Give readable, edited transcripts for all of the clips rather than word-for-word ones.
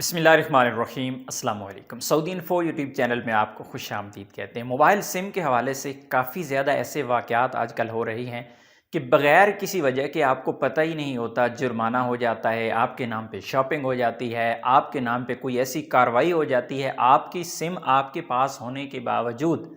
بسم اللہ الرحمن الرحیم۔ السلام علیکم۔ سعودی انفو یوٹیوب چینل میں آپ کو خوش آمدید کہتے ہیں۔ موبائل سم کے حوالے سے کافی زیادہ ایسے واقعات آج کل ہو رہی ہیں کہ بغیر کسی وجہ کے آپ کو پتہ ہی نہیں ہوتا، جرمانہ ہو جاتا ہے، آپ کے نام پہ شاپنگ ہو جاتی ہے، آپ کے نام پہ کوئی ایسی کارروائی ہو جاتی ہے، آپ کی سم آپ کے پاس ہونے کے باوجود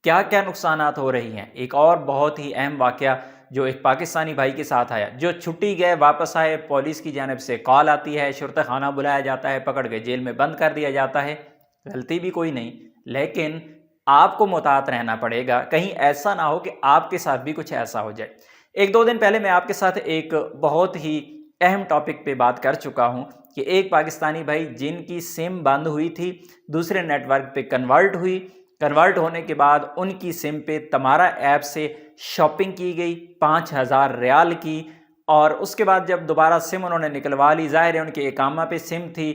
کیا کیا نقصانات ہو رہی ہیں۔ ایک اور بہت ہی اہم واقعہ جو ایک پاکستانی بھائی کے ساتھ آیا، جو چھٹی گئے واپس آئے، پولیس کی جانب سے کال آتی ہے، شرطہ خانہ بلایا جاتا ہے، پکڑ کے جیل میں بند کر دیا جاتا ہے، غلطی بھی کوئی نہیں، لیکن آپ کو محتاط رہنا پڑے گا، کہیں ایسا نہ ہو کہ آپ کے ساتھ بھی کچھ ایسا ہو جائے۔ ایک دو دن پہلے میں آپ کے ساتھ ایک بہت ہی اہم ٹاپک پہ بات کر چکا ہوں کہ ایک پاکستانی بھائی جن کی سم بند ہوئی تھی دوسرے نیٹ ورک پہ کنورٹ ہونے کے بعد ان کی سم پہ تمہارا ایپ سے شاپنگ کی گئی 5,000 ریال کی، اور اس کے بعد جب دوبارہ سم انہوں نے نکلوا لی، ظاہر ہے ان کے اقامہ پہ سم تھی،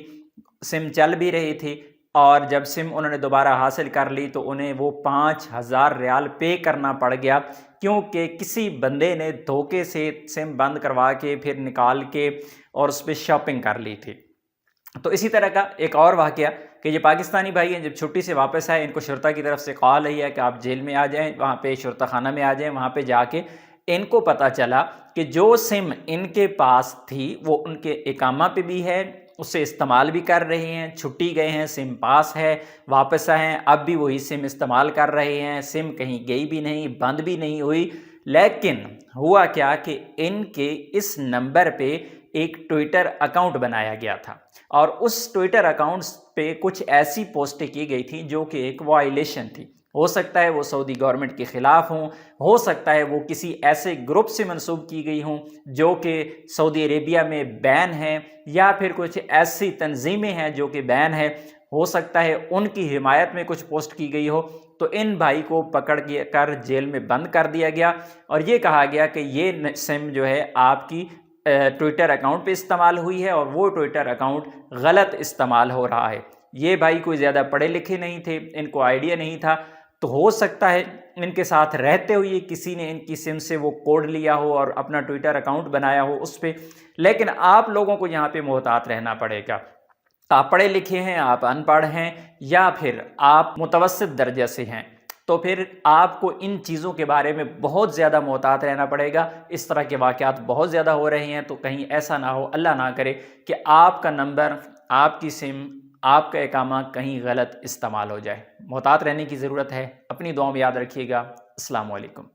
سم چل بھی رہی تھی، اور جب سم انہوں نے دوبارہ حاصل کر لی تو انہیں وہ 5,000 ریال پے کرنا پڑ گیا، کیونکہ کسی بندے نے دھوکے سے سم بند کروا کے پھر نکال کے اور اس پہ شاپنگ کر لی تھی۔ تو اسی طرح کا ایک اور واقعہ کہ یہ پاکستانی بھائی ہیں، جب چھٹی سے واپس آئے، ان کو شرطہ کی طرف سے کال آئی ہے کہ آپ جیل میں آ جائیں، وہاں پہ شرطہ خانہ میں آ جائیں۔ وہاں پہ جا کے ان کو پتہ چلا کہ جو سم ان کے پاس تھی وہ ان کے اقامہ پہ بھی ہے، اسے استعمال بھی کر رہے ہیں، چھٹی گئے ہیں، سم پاس ہے، واپس آئے ہیں، اب بھی وہی سم استعمال کر رہے ہیں، سم کہیں گئی بھی نہیں، بند بھی نہیں ہوئی۔ لیکن ہوا کیا کہ ان کے اس نمبر پہ ایک ٹویٹر اکاؤنٹ بنایا گیا تھا، اور اس ٹویٹر اکاؤنٹس پہ کچھ ایسی پوسٹیں کی گئی تھیں جو کہ ایک وائلیشن تھی۔ ہو سکتا ہے وہ سعودی گورنمنٹ کے خلاف ہوں، ہو سکتا ہے وہ کسی ایسے گروپ سے منسوب کی گئی ہوں جو کہ سعودی عربیہ میں بین ہیں، یا پھر کچھ ایسی تنظیمیں ہیں جو کہ بین ہے، ہو سکتا ہے ان کی حمایت میں کچھ پوسٹ کی گئی ہو۔ تو ان بھائی کو پکڑ کر جیل میں بند کر دیا گیا، اور یہ کہا گیا کہ یہ سم جو ہے آپ کی ٹویٹر اکاؤنٹ پہ استعمال ہوئی ہے، اور وہ ٹویٹر اکاؤنٹ غلط استعمال ہو رہا ہے۔ یہ بھائی کوئی زیادہ پڑھے لکھے نہیں تھے، ان کو آئیڈیا نہیں تھا، تو ہو سکتا ہے ان کے ساتھ رہتے ہوئے کسی نے ان کی سم سے وہ کوڈ لیا ہو اور اپنا ٹویٹر اکاؤنٹ بنایا ہو اس پہ۔ لیکن آپ لوگوں کو یہاں پہ محتاط رہنا پڑے گا۔ آپ پڑھے لکھے ہیں، آپ ان پڑھ ہیں، یا پھر آپ متوسط درجے سے ہیں، تو پھر آپ کو ان چیزوں کے بارے میں بہت زیادہ محتاط رہنا پڑے گا۔ اس طرح کے واقعات بہت زیادہ ہو رہے ہیں، تو کہیں ایسا نہ ہو، اللہ نہ کرے کہ آپ کا نمبر، آپ کی سم، آپ کا اقامہ کہیں غلط استعمال ہو جائے۔ محتاط رہنے کی ضرورت ہے۔ اپنی دعاؤں میں یاد رکھیے گا۔ السلام علیکم۔